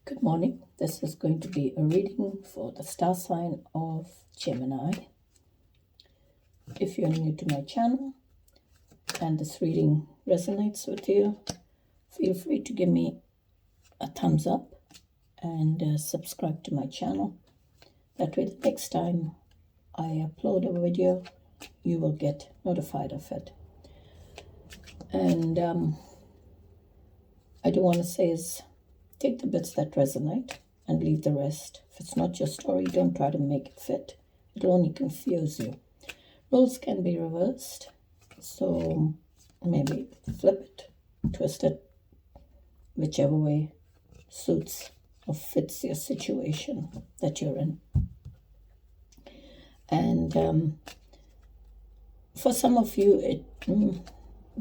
Good morning. This is going to be a reading for the star sign of Gemini. If you're new to my channel and this reading resonates with you, feel free to give me a thumbs up and subscribe to my channel. That way the next time I upload a video, you will get notified of it. And I do want to say is take the bits that resonate and leave the rest. If it's not your story, don't try to make it fit. It'll only confuse you. Roles can be reversed, so maybe flip it, twist it, whichever way suits or fits your situation that you're in. And for some of you,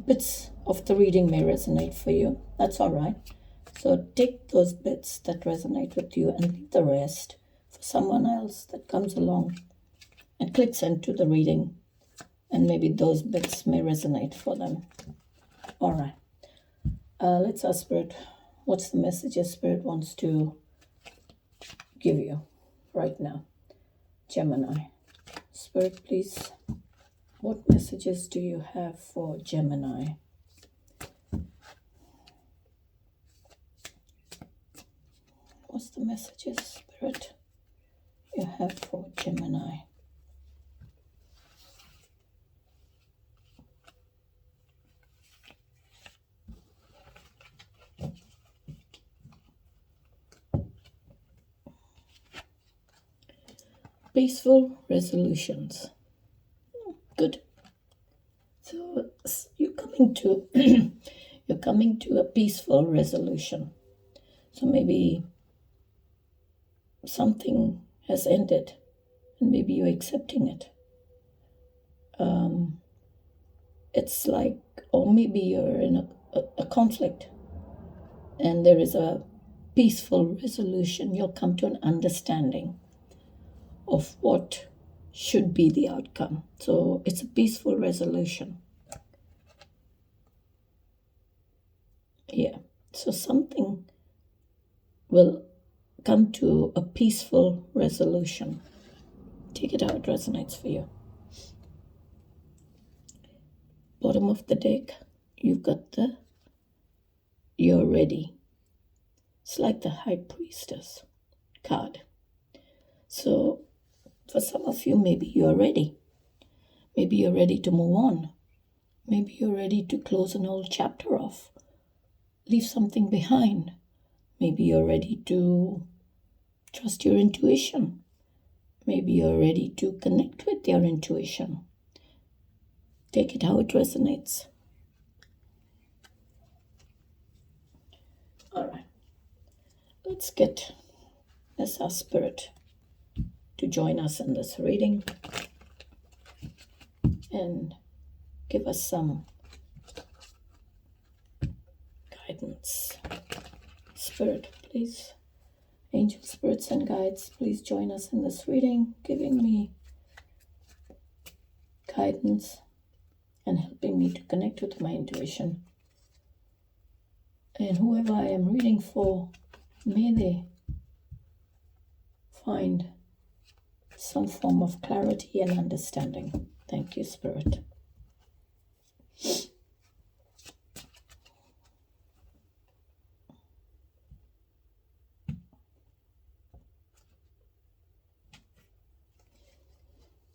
bits of the reading may resonate for you. That's all right. So take those bits that resonate with you and leave the rest for someone else that comes along and clicks into the reading, and maybe those bits may resonate for them. All right. Let's ask Spirit, what's the messages Spirit wants to give you right now? Gemini. Spirit, please, what messages do you have for Gemini? What's the messages, Spirit, you have for Gemini? Peaceful resolutions. Good. So you're coming to you're coming to a peaceful resolution. So maybe something has ended and maybe you're accepting it. It's like, or maybe you're in a conflict and there is a peaceful resolution. You'll come to an understanding of what should be the outcome. So it's a peaceful resolution. Yeah. So something will come to a peaceful resolution. Take it how it resonates for you. Bottom of the deck, you've got the you're ready. It's like the High Priestess card. So for some of you, maybe you're ready. Maybe you're ready to move on. Maybe you're ready to close an old chapter off. Leave something behind. Maybe you're ready to trust your intuition. Maybe you're ready to connect with your intuition. Take it how it resonates. All right. Let's ask Spirit to join us in this reading and give us some guidance. Spirit, please. Angel spirits and guides, please join us in this reading, giving me guidance and helping me to connect with my intuition. And whoever I am reading for, may they find some form of clarity and understanding. Thank you, Spirit.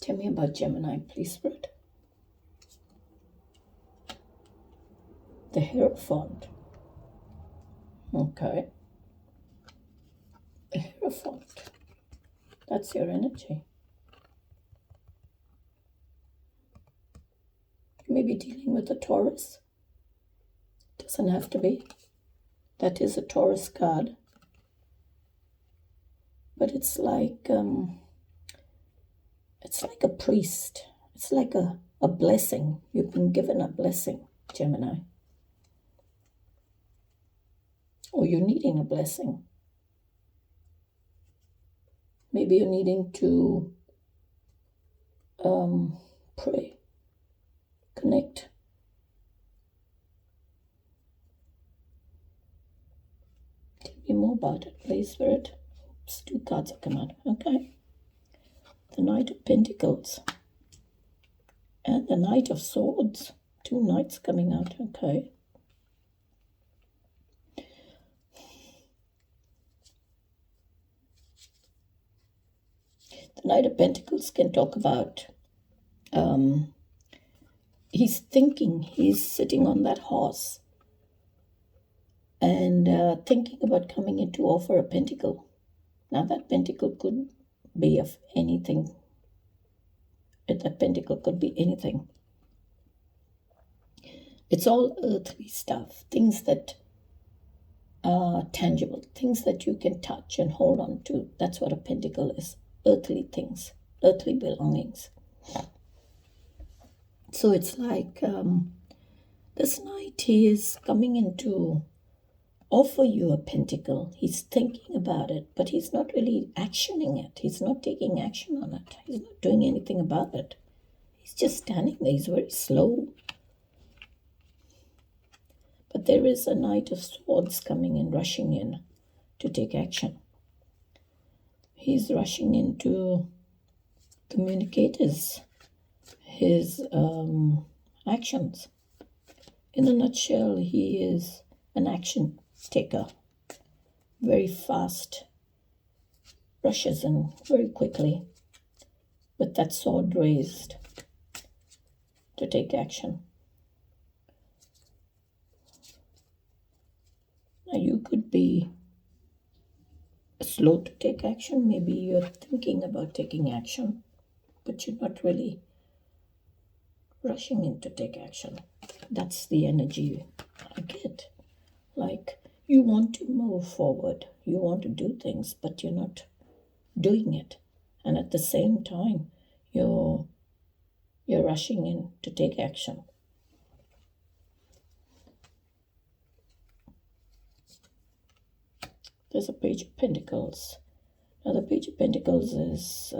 Tell me about Gemini, please, Spirit. The Hierophant. Okay. The Hierophant. That's your energy. You may be dealing with a Taurus. Doesn't have to be. That is a Taurus card. But it's like a priest. It's like a blessing. You've been given a blessing, Gemini. Or you're needing a blessing. Maybe you're needing to pray, connect. me more about it, please, Spirit. Oops, 2 cards have come out. Okay. The Knight of Pentacles and the Knight of Swords. 2 knights coming out. Okay. The Knight of Pentacles can talk about he's thinking, he's sitting on that horse and thinking about coming in to offer a pentacle. Now that pentacle could be of anything. That pentacle could be anything. It's all earthly stuff, things that are tangible, things that you can touch and hold on to. That's what a pentacle is. Earthly things, earthly belongings. So it's like this knight, he is coming in to offer you a pentacle. He's thinking about it, but he's not really actioning it. He's not taking action on it. He's not doing anything about it. He's just standing there. He's very slow. But there is a Knight of Swords coming in, rushing in to take action. He's rushing in to communicate his actions. In a nutshell, he is an action taker. Very fast, rushes in very quickly with that sword raised to take action. Now you could be slow to take action. Maybe you're thinking about taking action, but you're not really rushing in to take action. That's the energy I get. Like, you want to move forward, you want to do things, but you're not doing it. And at the same time, you're rushing in to take action. There's a Page of Pentacles. Now the Page of Pentacles is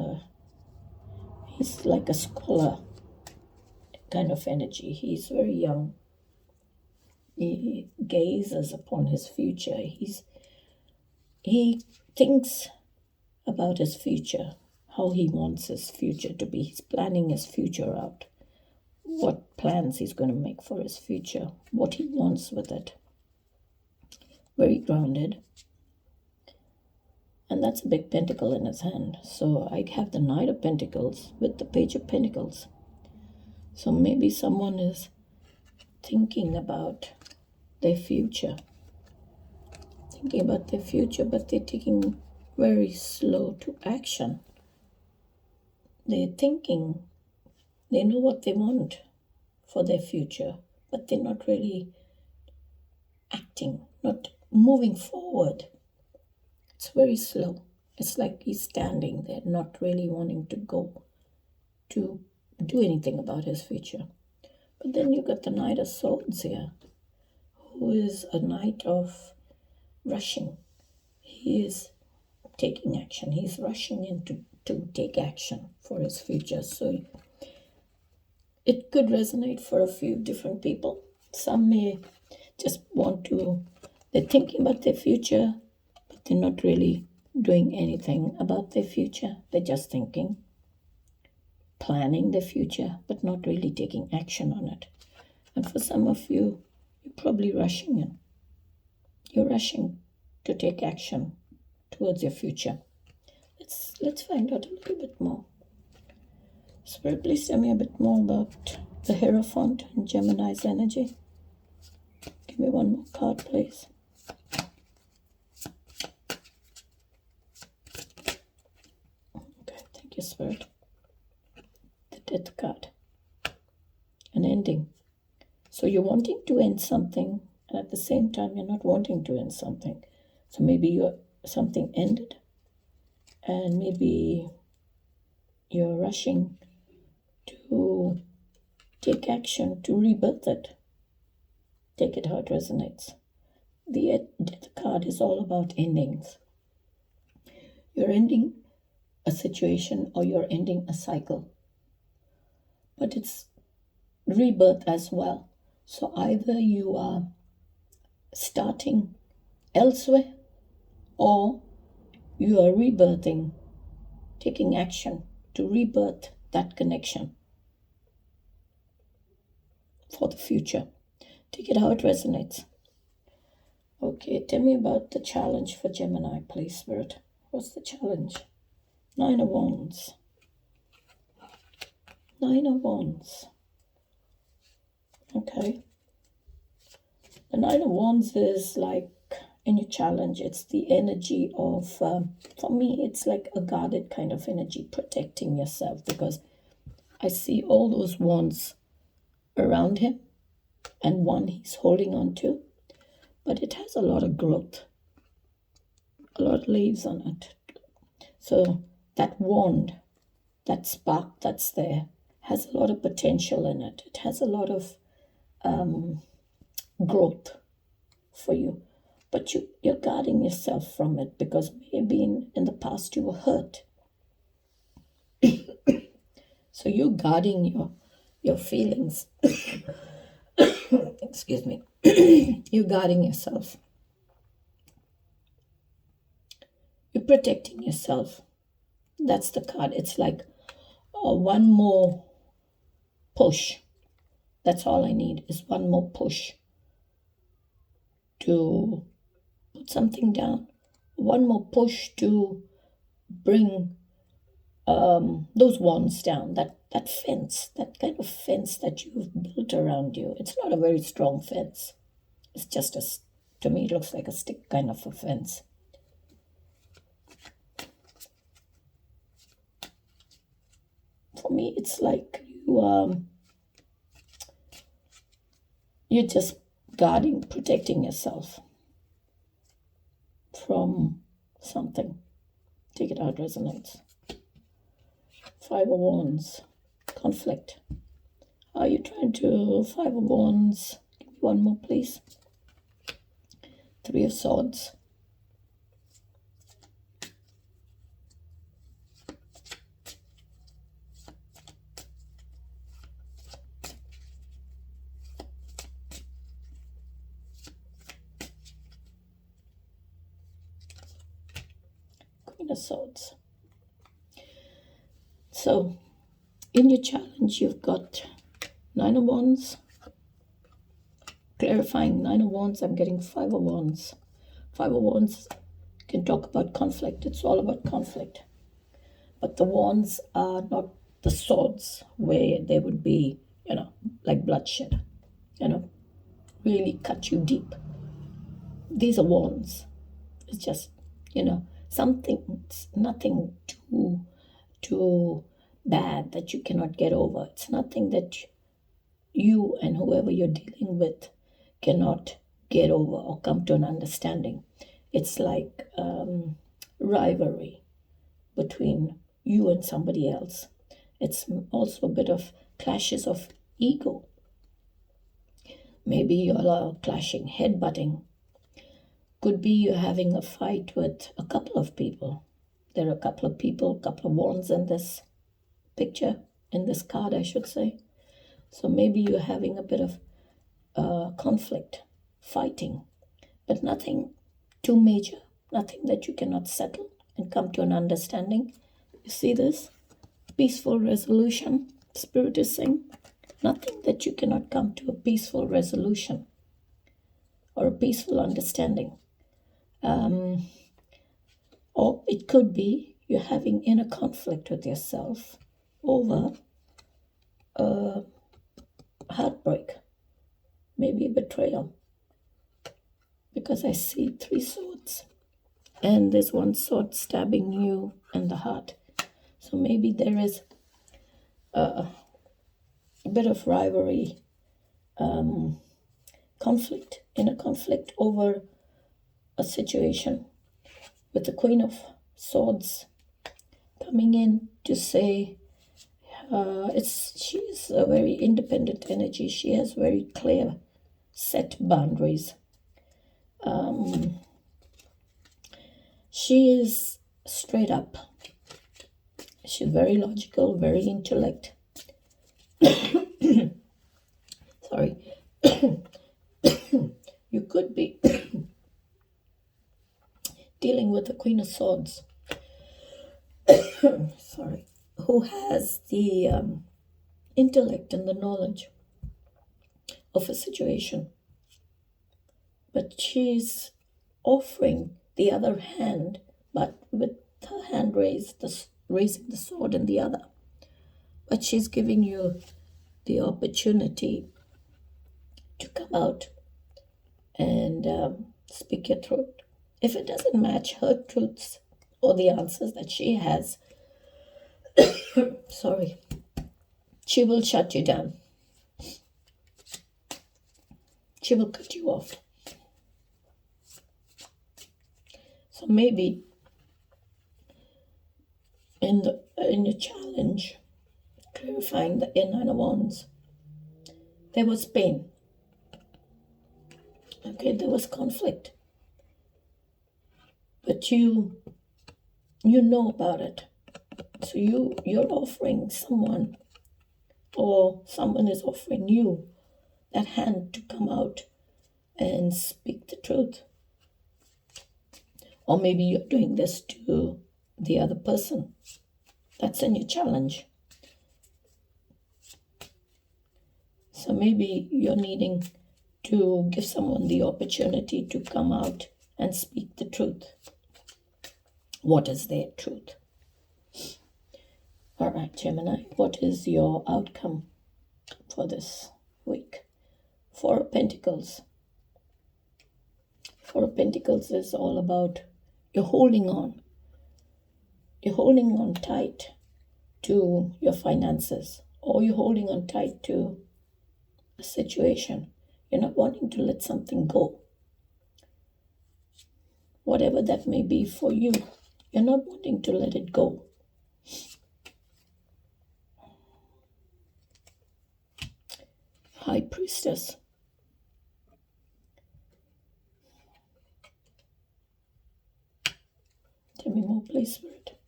he's like a scholar kind of energy. He's very young. He gazes upon his future. He thinks about his future, how he wants his future to be. He's planning his future out, what plans he's going to make for his future, what he wants with it. Very grounded. And that's a big pentacle in his hand. So I have the Knight of Pentacles with the Page of Pentacles. So maybe someone is thinking about their future. But they're taking very slow to action. They're thinking, they know what they want for their future, but they're not really acting, not moving forward. It's very slow. It's like he's standing there, not really wanting to go to do anything about his future. But then you got the Knight of Swords here, who is a knight of rushing. He is taking action. He's rushing in to take action for his future. So it could resonate for a few different people. Some may just they're thinking about their future, but they're not really doing anything about their future. They're just thinking, planning their future, but not really taking action on it. And for some of you, you're probably rushing in. You're rushing to take action towards your future. Let's find out a little bit more. Spirit, please tell me a bit more about the Hierophant and Gemini's energy. Give me one more card, please. Okay, thank you, Spirit. The Death card. An ending. So you're wanting to end something, and at the same time, you're not wanting to end something. So maybe something ended, and maybe you're rushing to take action to rebirth it. Take it how it resonates. The Death card is all about endings. You're ending a situation or you're ending a cycle. But it's rebirth as well. So either you are starting elsewhere or you are rebirthing, taking action to rebirth that connection for the future. Take it how it resonates. Okay, tell me about the challenge for Gemini, please, Spirit. What's the challenge? Nine of Wands. Nine of Wands. Okay. The Nine of Wands is like, in your challenge, it's the energy of, for me, it's like a guarded kind of energy, protecting yourself, because I see all those wands around him and one he's holding on to, but it has a lot of growth, a lot of leaves on it. So that wand, that spark that's there, has a lot of potential in it. It has a lot of growth for you, but you're guarding yourself from it because maybe in the past you were hurt. So you're guarding your feelings. Excuse me. You're guarding yourself. You're protecting yourself. That's the card. It's like one more push. That's all I need is one more push to put something down. One more push to bring those wands down. That fence, that kind of fence that you've built around you. It's not a very strong fence. It's just to me, it looks like a stick kind of a fence. For me, it's like you're just guarding, protecting yourself from something. Take it out, resonates. Five of Wands, conflict. Are you trying to, Five of Wands, give me one more, please. Three of Swords. Queen of Swords. So, in your challenge, you've got Nine of Wands. Clarifying Nine of Wands, I'm getting Five of Wands. Five of Wands can talk about conflict. It's all about conflict. But the wands are not the swords where they would be, like bloodshed, really cut you deep. These are wands. It's just, something, nothing too bad that you cannot get over. It's nothing that you and whoever you're dealing with cannot get over or come to an understanding. It's like rivalry between you and somebody else. It's also a bit of clashes of ego. Maybe you're clashing, headbutting. Could be you're having a fight with a couple of people. There are a couple of people, a couple of wands in this picture, in this card, I should say. So maybe you're having a bit of conflict, fighting, but nothing too major, nothing that you cannot settle and come to an understanding. You see this? Peaceful resolution. Spirit is saying nothing that you cannot come to a peaceful resolution or a peaceful understanding. Or it could be you're having inner conflict with yourself over heartbreak, maybe a betrayal, because I see three swords and there's one sword stabbing you in the heart. So maybe there is a bit of rivalry, conflict, inner conflict over a situation, with the Queen of Swords coming in to say she's a very independent energy. She has very clear set boundaries. She is straight up. She's very logical, very intellect. Sorry. You could be dealing with the Queen of Swords. Sorry. Who has the intellect and the knowledge of a situation. But she's offering the other hand, but with her hand raised, raising the sword in the other. But she's giving you the opportunity to come out and speak your truth. If it doesn't match her truths or the answers that she has, sorry, she will shut you down. She will cut you off. So maybe in your challenge, clarifying the Nine of Wands, there was pain. Okay, there was conflict. But you know about it. So you're offering someone, or someone is offering you that hand to come out and speak the truth. Or maybe you're doing this to the other person. That's in your challenge. So maybe you're needing to give someone the opportunity to come out and speak the truth. What is their truth? All right, Gemini, what is your outcome for this week? Four of Pentacles. Four of Pentacles is all about you're holding on. You're holding on tight to your finances, or you're holding on tight to a situation. You're not wanting to let something go. Whatever that may be for you, you're not wanting to let it go. High Priestess. Tell me more, please, Spirit.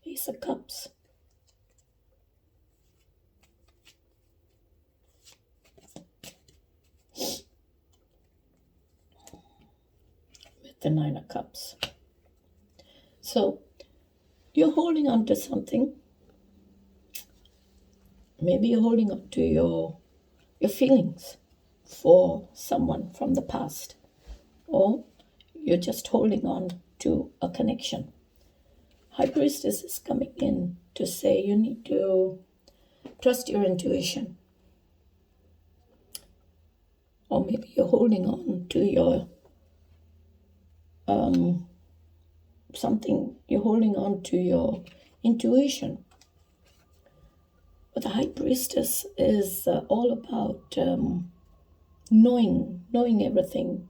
Ace of Cups. With the Nine of Cups. So, you're holding on to something. Maybe you're holding on to your feelings for someone from the past. Or you're just holding on to a connection. High Priestess is coming in to say you need to trust your intuition. Or maybe you're holding on to your you're holding on to your intuition. But the High Priestess is all about knowing everything.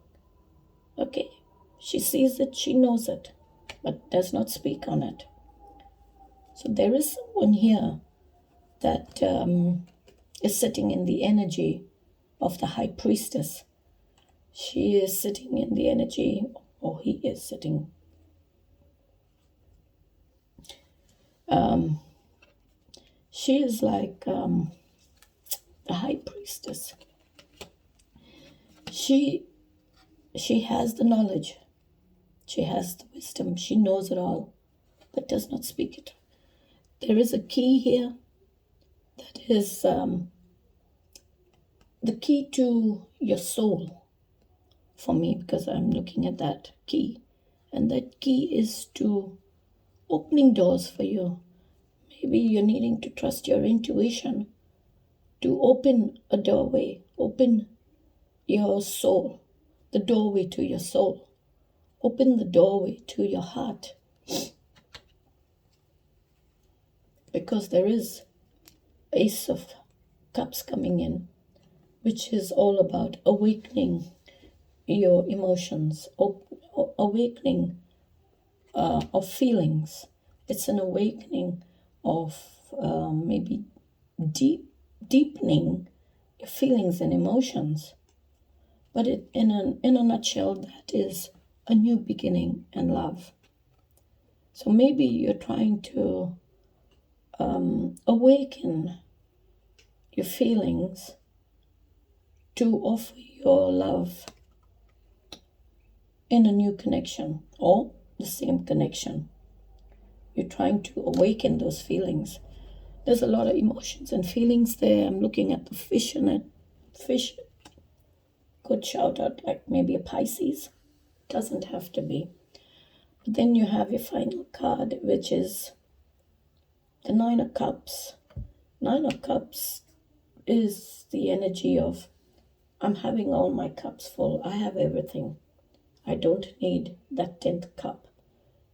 Okay, she sees it, she knows it, but does not speak on it. So there is someone here that is sitting in the energy of the High Priestess. She is sitting in the energy, or he is sitting. She is like the High Priestess. She has the knowledge. She has the wisdom. She knows it all, but does not speak it. There is a key here that is the key to your soul for me, because I'm looking at that key. And that key is to opening doors for you. Maybe you're needing to trust your intuition to open a doorway, open your soul, the doorway to your soul. Open the doorway to your heart. Because there is Ace of Cups coming in, which is all about awakening your emotions, awakening of feelings. It's an awakening of maybe deepening your feelings and emotions. But in a nutshell, that is a new beginning in love. So maybe you're trying to awaken your feelings to offer your love in a new connection or the same connection. You're trying to awaken those feelings. There's a lot of emotions and feelings there. I'm looking at the fish in it. Fish could shout out like maybe a Pisces. Doesn't have to be. But then you have your final card, which is the Nine of Cups. Nine of Cups is the energy of I'm having all my cups full. I have everything. I don't need that 10th cup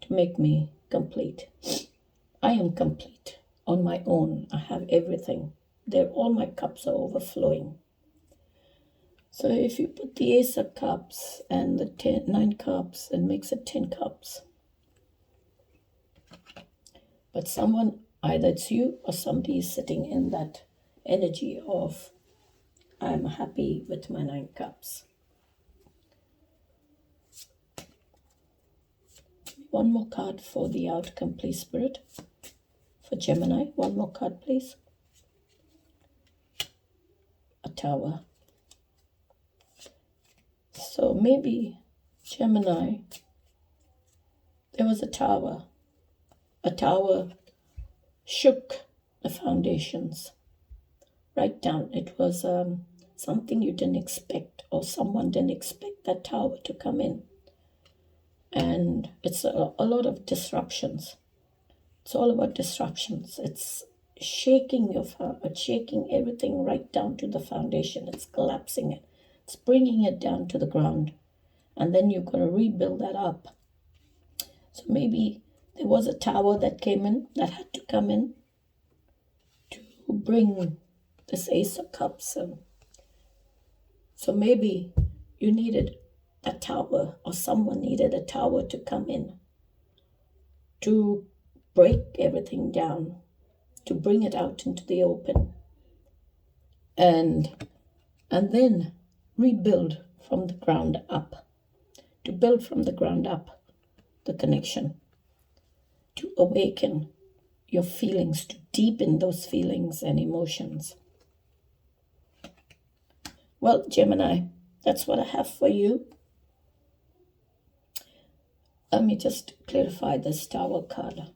to make me complete. I am complete on my own. I have everything. All my cups are overflowing. So if you put the Ace of Cups and the 9 cups, it makes it 10 cups. But someone, either it's you or somebody is sitting in that energy of I'm happy with my 9 cups. One more card for the outcome, please, Spirit. For Gemini, one more card, please. A Tower. So maybe Gemini, there was a tower. A tower shook the foundations right down. It was something you didn't expect, or someone didn't expect that tower to come in. And it's a lot of disruptions. It's all about disruptions. It's shaking it's shaking everything right down to the foundation. It's collapsing it. It's bringing it down to the ground. And then you've got to rebuild that up. So maybe there was a tower that came in, that had to come in to bring this Ace of Cups in. So maybe you needed a tower, or someone needed a tower to come in to break everything down, to bring it out into the open, and then rebuild from the ground up, to build from the ground up the connection, to awaken your feelings, to deepen those feelings and emotions. Well, Gemini, that's what I have for you. Let me just clarify this Tower card.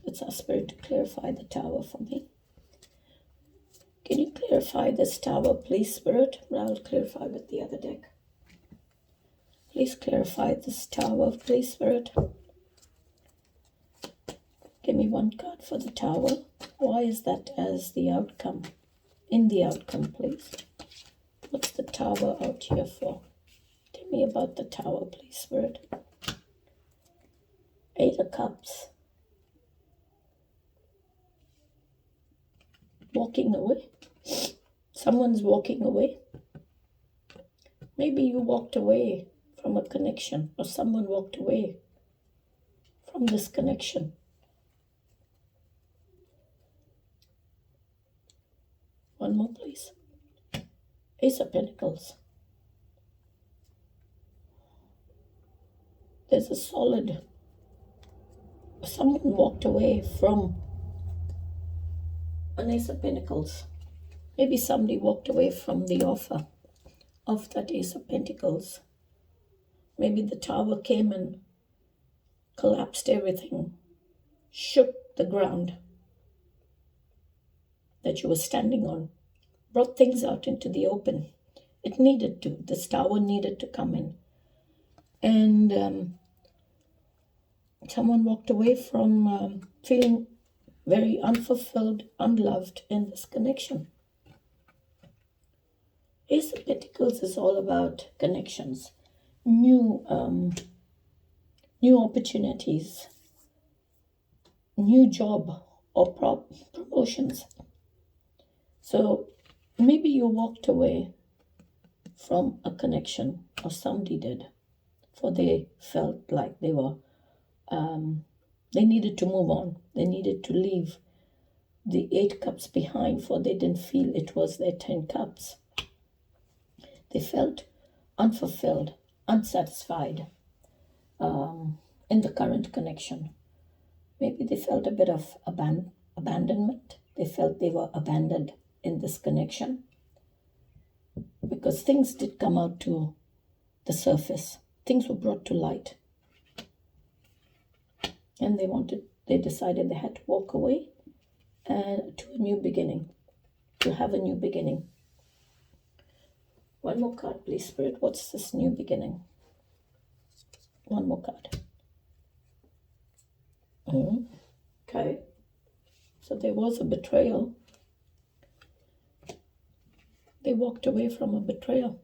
Let's ask Spirit to clarify the Tower for me. Can you clarify this Tower, please, Spirit? I'll clarify with the other deck. Please clarify this Tower, please, Spirit. Give me one card for the Tower. Why is that as the outcome? In the outcome, please. What's the Tower out here for? Tell me about the Tower, please, Spirit. 8 of Cups. Walking away. Someone's walking away. Maybe you walked away from a connection, or someone walked away from this connection. One more, please. Ace of Pentacles. There's a solid. Someone walked away from an Ace of Pentacles. Maybe somebody walked away from the offer of that Ace of Pentacles. Maybe the Tower came and collapsed everything, shook the ground that you were standing on, brought things out into the open. It needed to. This Tower needed to come in. And someone walked away from feeling very unfulfilled, unloved in this connection. Ace of Pentacles is all about connections, new opportunities, new job or promotions. So maybe you walked away from a connection, or somebody did, for they felt like they were they needed to move on. They needed to leave the 8 cups behind, for they didn't feel it was their 10 cups. They felt unfulfilled, unsatisfied in the current connection. Maybe they felt a bit of abandonment. They felt they were abandoned in this connection, because things did come out to the surface. things were brought to light. And they decided they had to walk away and to a new beginning, to have a new beginning. One more card, please, Spirit. What's this new beginning? One more card. Okay. So there was a betrayal. They walked away from a betrayal.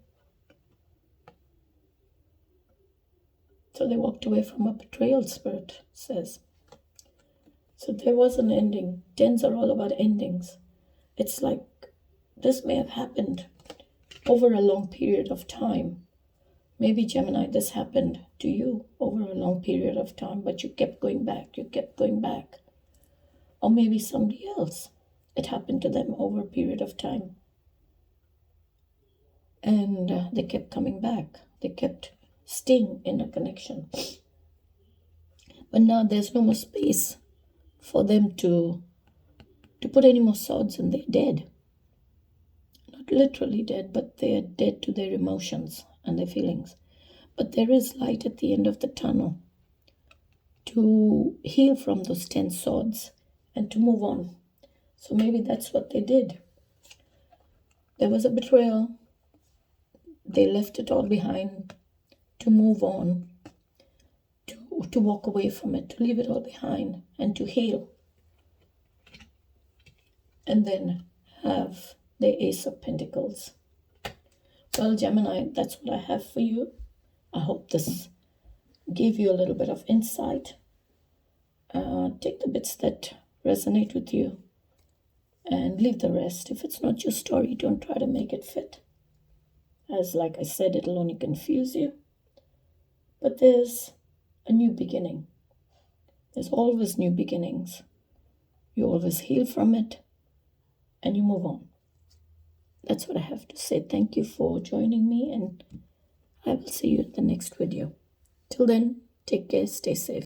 So they walked away from a betrayal, Spirit says. So there was an ending. Tens are all about endings. It's like this may have happened over a long period of time. Maybe, Gemini, this happened to you over a long period of time, but you kept going back. You kept going back. Or maybe somebody else. It happened to them over a period of time. And they kept coming back. They kept staying in a connection. But now there's no more space for them to put any more swords, and they're dead. Not literally dead, but they are dead to their emotions and their feelings. But there is light at the end of the tunnel to heal from those 10 swords and to move on. So maybe that's what they did. There was a betrayal. They left it all behind to move on, to walk away from it, to leave it all behind and to heal. And then have the Ace of Pentacles. Well, Gemini, that's what I have for you. I hope this gave you a little bit of insight. Take the bits that resonate with you and leave the rest. If it's not your story, don't try to make it fit. As like I said, it'll only confuse you. But there's a new beginning. There's always new beginnings. You always heal from it and you move on. That's what I have to say. Thank you for joining me, and I will see you in the next video. Till then, take care, stay safe.